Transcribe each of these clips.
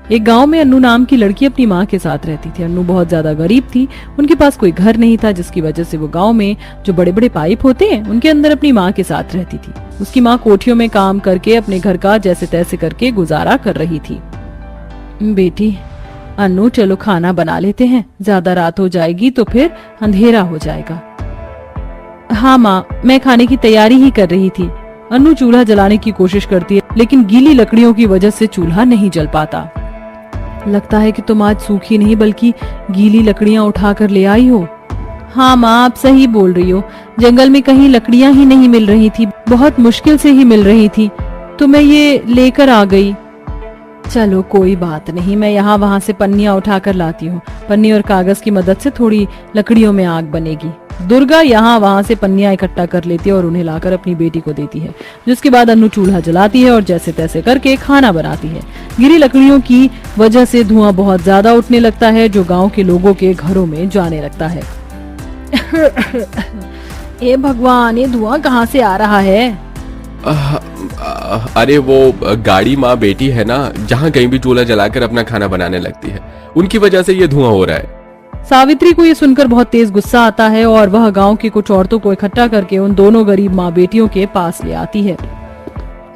एक गांव में अन्नू नाम की लड़की अपनी माँ के साथ रहती थी। अन्नू बहुत ज्यादा गरीब थी, उनके पास कोई घर नहीं था, जिसकी वजह से वो गांव में जो बड़े बड़े पाइप होते हैं उनके अंदर अपनी माँ के साथ रहती थी। उसकी माँ कोठियों में काम करके अपने घर का जैसे तैसे करके गुजारा कर रही थी। बेटी अन्नू, चलो खाना बना लेते हैं, ज्यादा रात हो जाएगी तो फिर अंधेरा हो जाएगा। हाँ माँ, मैं खाने की तैयारी ही कर रही थी। अन्नू चूल्हा जलाने की कोशिश करती है, लेकिन गीली लकड़ियों की वजह से चूल्हा नहीं जल पाता। लगता है कि तुम आज सूखी नहीं बल्कि गीली लकड़ियां उठाकर ले आई हो। हाँ माँ, आप सही बोल रही हो। जंगल में कहीं लकड़ियां ही नहीं मिल रही थी, बहुत मुश्किल से ही मिल रही थी, तो मैं ये लेकर आ गई। चलो कोई बात नहीं, मैं यहाँ वहाँ से पन्नियाँ उठाकर लाती हूँ। पन्नी और कागज की मदद से थोड़ी लकड़ियों में आग बनेगी। दुर्गा यहाँ वहाँ से पन्नियाँ इकट्ठा कर लेती है और उन्हें लाकर अपनी बेटी को देती है, जिसके बाद अन्नू चूल्हा जलाती है और जैसे तैसे करके खाना बनाती है। गिरी लकड़ियों की वजह से धुआं बहुत ज्यादा उठने लगता है, जो गाँव के लोगों के घरों में जाने लगता है। ए भगवान, ये धुआं कहाँ से आ रहा है? अरे वो गाड़ी माँ बेटी है ना, जहाँ कहीं भी चूल्हा जलाकर अपना खाना बनाने लगती है, उनकी वजह से ये धुआं हो रहा है। सावित्री को ये सुनकर बहुत तेज गुस्सा आता है और वह गांव की कुछ औरतों को इकट्ठा करके उन दोनों गरीब माँ बेटियों के पास ले आती है।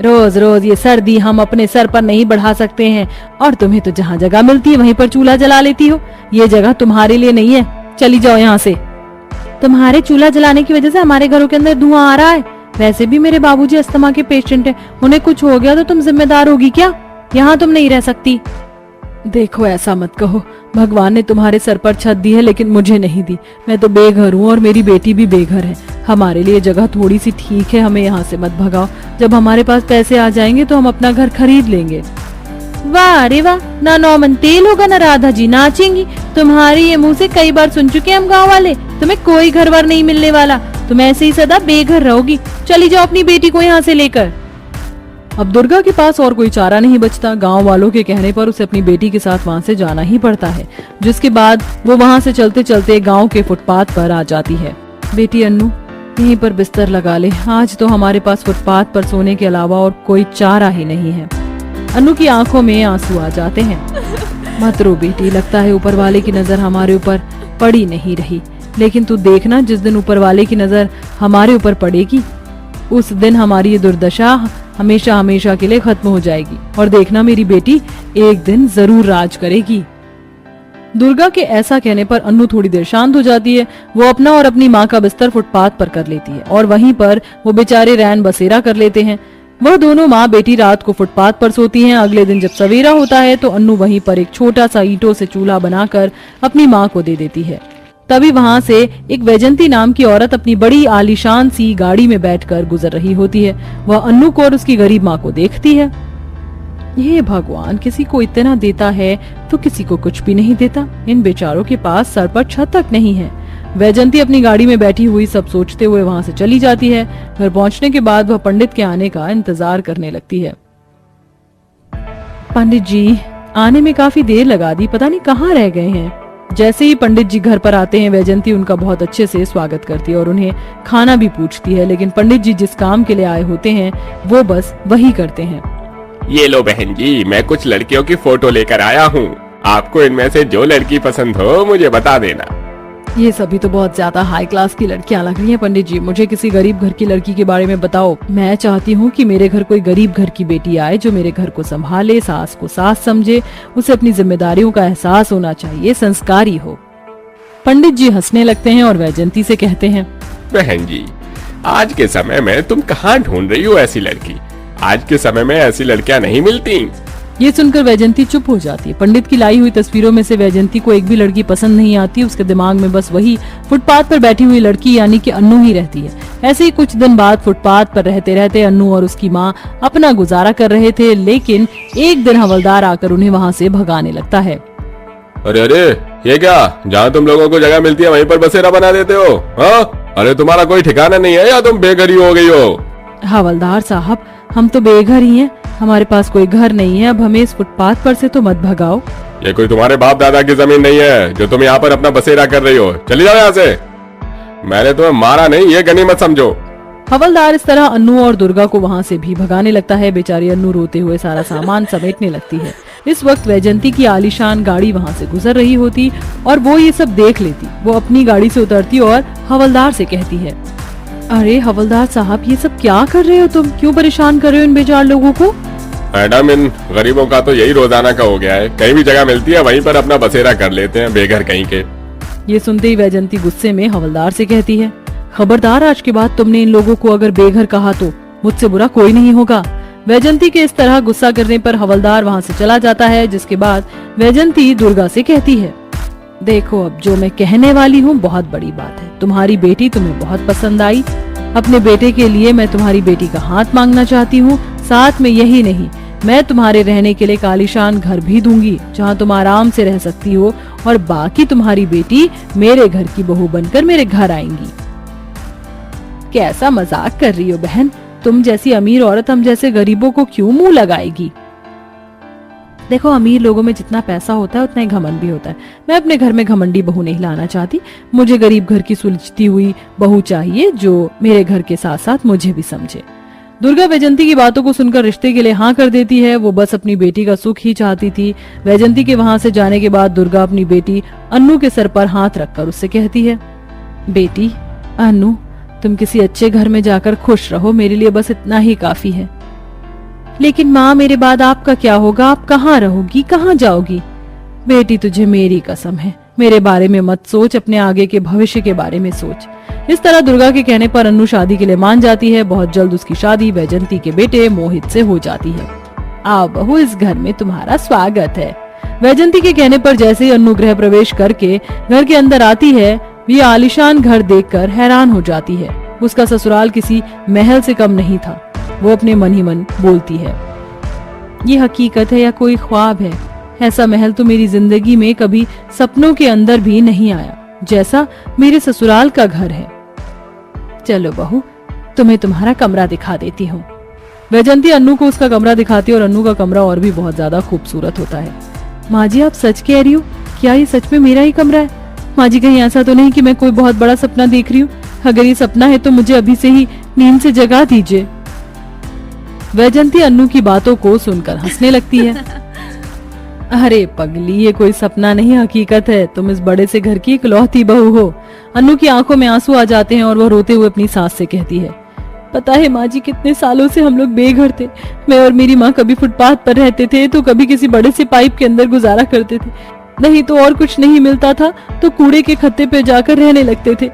रोज रोज ये सर्दी हम अपने सर पर नहीं बढ़ा सकते हैं, और तुम्हें तो जहाँ जगह मिलती है वहीं पर चूल्हा जला लेती हो। ये जगह तुम्हारे लिए नहीं है, चली जाओ यहाँ से। तुम्हारे चूल्हा जलाने की वजह से हमारे घरों के अंदर धुआं आ रहा है। वैसे भी मेरे बाबूजी अस्थमा के पेशेंट हैं, उन्हें कुछ हो गया तो तुम जिम्मेदार होगी क्या? यहाँ तुम नहीं रह सकती। देखो ऐसा मत कहो, भगवान ने तुम्हारे सर पर छत दी है लेकिन मुझे नहीं दी। मैं तो बेघर हूँ और मेरी बेटी भी बेघर है। हमारे लिए जगह थोड़ी सी ठीक है, हमें यहाँ से मत भगाओ। जब हमारे पास पैसे आ जाएंगे तो हम अपना घर खरीद लेंगे। वाह अरे वाह, ना नौमन तेल होगा ना राधा जी नाचेंगी। तुम्हारे ये मुँह से कई बार सुन चुके हम गाँव वाले। तुम्हें कोई घर बार नहीं मिलने वाला, तुम ऐसे ही सदा बेघर रहोगी। चली जाओ अपनी बेटी को यहाँ से लेकर। अब दुर्गा के पास और कोई चारा नहीं बचता। गांव वालों के कहने पर उसे अपनी बेटी के साथ वहां से जाना ही पड़ता है, जिसके बाद वो वहां से चलते चलते गांव के फुटपाथ पर आ जाती है। बेटी अन्नू, यहीं पर बिस्तर लगा ले, आज तो हमारे पास फुटपाथ पर सोने के अलावा और कोई चारा ही नहीं है। अन्नू की आंखों में आंसू आ जाते हैं। मत रो बेटी, लगता है ऊपर वाले की नजर हमारे ऊपर पड़ी नहीं रही, लेकिन तू देखना, जिस दिन ऊपर वाले की नजर हमारे ऊपर पड़ेगी उस दिन हमारी ये दुर्दशा हमेशा हमेशा के लिए खत्म हो जाएगी, और देखना मेरी बेटी एक दिन जरूर राज करेगी। दुर्गा के ऐसा कहने पर अन्नू थोड़ी देर शांत हो जाती है। वो अपना और अपनी माँ का बिस्तर फुटपाथ पर कर लेती है और वहीं पर वो बेचारे रैन बसेरा कर लेते हैं। वह दोनों माँ बेटी रात को फुटपाथ पर सोती हैं। अगले दिन जब सवेरा होता है तो अन्नू वहीं पर एक छोटा सा ईंटों से चूल्हा बनाकर अपनी माँ को दे देती है। तभी वहां से एक वैजंती नाम की औरत अपनी बड़ी आलीशान सी गाड़ी में बैठकर गुजर रही होती है। वह अन्नू को और उसकी गरीब माँ को देखती है। ये भगवान, किसी को इतना देता है तो किसी को कुछ भी नहीं देता। इन बेचारों के पास सर पर छत तक नहीं है। वैजंती अपनी गाड़ी में बैठी हुई सब सोचते हुए वहां से चली जाती है। घर पहुंचने के बाद वह पंडित के आने का इंतजार करने लगती है। पंडित जी आने में काफी देर लगा दी, पता नहीं कहाँ रह गए हैं। जैसे ही पंडित जी घर पर आते हैं, वैजंती उनका बहुत अच्छे से स्वागत करती है और उन्हें खाना भी पूछती है, लेकिन पंडित जी जिस काम के लिए आए होते हैं वो बस वही करते हैं। ये लो बहन जी, मैं कुछ लड़कियों की फोटो लेकर आया हूँ। आपको इनमें से जो लड़की पसंद हो मुझे बता देना। ये सभी तो बहुत ज्यादा हाई क्लास की लड़कियां लग रही हैं पंडित जी। मुझे किसी गरीब घर की लड़की के बारे में बताओ। मैं चाहती हूँ कि मेरे घर कोई गरीब घर की बेटी आए जो मेरे घर को संभाले, सास को सास समझे, उसे अपनी जिम्मेदारियों का एहसास होना चाहिए, संस्कारी हो। पंडित जी हंसने लगते हैं और वैजंती से कहते हैं, बहन जी, आज के समय में तुम कहाँ ढूंढ रही हो ऐसी लड़की? आज के समय में ऐसी लड़कियां नहीं मिलती। ये सुनकर वैजंती चुप हो जाती है। पंडित की लाई हुई तस्वीरों में से वैजंती को एक भी लड़की पसंद नहीं आती। उसके दिमाग में बस वही फुटपाथ पर बैठी हुई लड़की यानी कि अन्नू ही रहती है। ऐसे ही कुछ दिन बाद फुटपाथ पर रहते रहते अन्नू और उसकी माँ अपना गुजारा कर रहे थे, लेकिन एक दिन हवलदार आकर उन्हें वहाँ से भगाने लगता है। अरे अरे, ये क्या? जहाँ तुम लोगों को जगह मिलती है वहीं पर बसेरा बना देते हो? हाँ, अरे तुम्हारा कोई ठिकाना नहीं है या तुम बेघर ही हो गई हो? हवलदार साहब, हम तो बेघर ही हैं, हमारे पास कोई घर नहीं है। अब हमें इस फुटपाथ पर से तो मत भगाओ। ये कोई तुम्हारे बाप दादा की जमीन नहीं है जो तुम यहाँ पर अपना बसेरा कर रही हो। चली जाओ यहाँ से। मैंने तुम्हें मारा नहीं, ये गनीमत समझो। हवलदार इस तरह अन्नू और दुर्गा को वहाँ से भी भगाने लगता है। बेचारी अन्नू रोते हुए सारा सामान समेटने लगती है। इस वक्त वैजंती की आलीशान गाड़ी वहाँ से गुजर रही होती और वो ये सब देख लेती। वो अपनी गाड़ी से उतरती और हवलदार से कहती है, अरे हवलदार साहब, ये सब क्या कर रहे हो तुम? क्यों परेशान कर रहे हो इन बेचार लोगों को? मैडम, इन गरीबों का तो यही रोजाना का हो गया है। कहीं भी जगह मिलती है वहीं पर अपना बसेरा कर लेते हैं, बेघर कहीं के। ये सुनते ही वैजंती गुस्से में हवलदार से कहती है, खबरदार, आज के बाद तुमने इन लोगों को अगर बेघर कहा तो मुझसे बुरा कोई नहीं होगा। वैजंती के इस तरह गुस्सा करने पर हवलदार वहाँ से चला जाता है, जिसके बाद वैजंती दुर्गा से कहती है, देखो, अब जो मैं कहने वाली हूँ बहुत बड़ी बात है। तुम्हारी बेटी तुम्हें बहुत पसंद आई। अपने बेटे के लिए मैं तुम्हारी बेटी का हाथ मांगना चाहती हूँ। साथ में यही नहीं, मैं तुम्हारे रहने के लिए एक आलीशान घर भी दूंगी जहाँ तुम आराम से रह सकती हो, और बाकी तुम्हारी बेटी मेरे घर की बहू बनकर मेरे घर आएंगी। कैसा मजाक कर रही हो बहन? तुम जैसी अमीर औरत हम जैसे गरीबों को क्यों मुंह लगाएगी? देखो, अमीर लोगों में जितना पैसा होता है उतना ही घमंड भी होता है। मैं अपने घर में घमंडी बहू नहीं लाना चाहती। मुझे गरीब घर की सुलझती हुई बहू चाहिए जो मेरे घर के साथ साथ मुझे भी समझे। दुर्गा वैजंती की बातों को सुनकर रिश्ते के लिए हाँ कर देती है। वो बस अपनी बेटी का सुख ही चाहती थी। वैजंती के वहां से जाने के बाद दुर्गा अपनी बेटी अन्नू के सर पर हाथ रखकर उससे कहती है, बेटी अन्नू, तुम किसी अच्छे घर में जाकर खुश रहो, मेरे लिए बस इतना ही काफी है। लेकिन माँ, मेरे बाद आपका क्या होगा? आप कहाँ रहोगी, कहाँ जाओगी? बेटी, तुझे मेरी कसम है, मेरे बारे में मत सोच, अपने आगे के भविष्य के बारे में सोच। इस तरह दुर्गा के कहने पर अन्नू शादी के लिए मान जाती है। बहुत जल्द उसकी शादी वैजंती के बेटे मोहित से हो जाती है। आओ बहू, इस घर में तुम्हारा स्वागत है। वैजंती के कहने पर जैसे ही अन्नू गृह प्रवेश करके घर के अंदर आती है, ये आलीशान घर देखकर हैरान हो जाती है। उसका ससुराल किसी महल से कम नहीं था। वो अपने मन ही मन बोलती है, ये हकीकत है या कोई ख्वाब है? ऐसा महल तो मेरी जिंदगी में कभी सपनों के अंदर भी नहीं आया जैसा मेरे ससुराल का घर है। चलो बहू, तुम्हें तुम्हारा कमरा दिखा देती हूँ। वैजंती अन्नू को उसका कमरा दिखाती है और अन्नू का कमरा और भी बहुत ज्यादा खूबसूरत होता है। माँ जी, आप सच कह रही हो? क्या ये सच में मेरा ही कमरा है? माँ जी, कहीं ऐसा तो नहीं कि मैं कोई बहुत बड़ा सपना देख रही हूँ? अगर ये सपना है तो मुझे अभी से ही नींद से जगा दीजिए। वैजंती अन्नू की बातों को सुनकर हंसने लगती है। अरे पगली, ये कोई सपना नहीं, हकीकत है। तुम इस बड़े से घर की इकलौती बहू हो। अन्नू की आंखों में आंसू आ जाते हैं और वह रोते हुए अपनी सास से कहती है, पता है माँ जी, कितने सालों से हम लोग बेघर थे। मैं और मेरी माँ कभी फुटपाथ पर रहते थे तो कभी किसी बड़े से पाइप के अंदर गुजारा करते थे। नहीं तो और कुछ नहीं मिलता था तो कूड़े के खत्ते पे जाकर रहने लगते थे।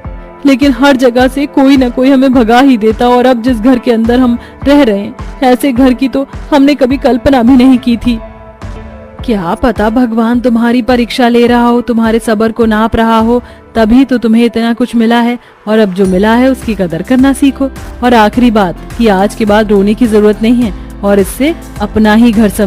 लेकिन हर जगह से कोई ना कोई हमें भगा ही देता, और अब जिस घर के अंदर हम रह रहे हैं, ऐसे घर की तो हमने कभी कल्पना भी नहीं की थी। क्या पता भगवान तुम्हारी परीक्षा ले रहा हो, तुम्हारे सब्र को नाप रहा हो, तभी तो तुम्हें इतना कुछ मिला है। और अब जो मिला है उसकी कदर करना सीखो। और आखिरी बात कि आज के बाद रोने की जरूरत नहीं है और इससे अपना ही घर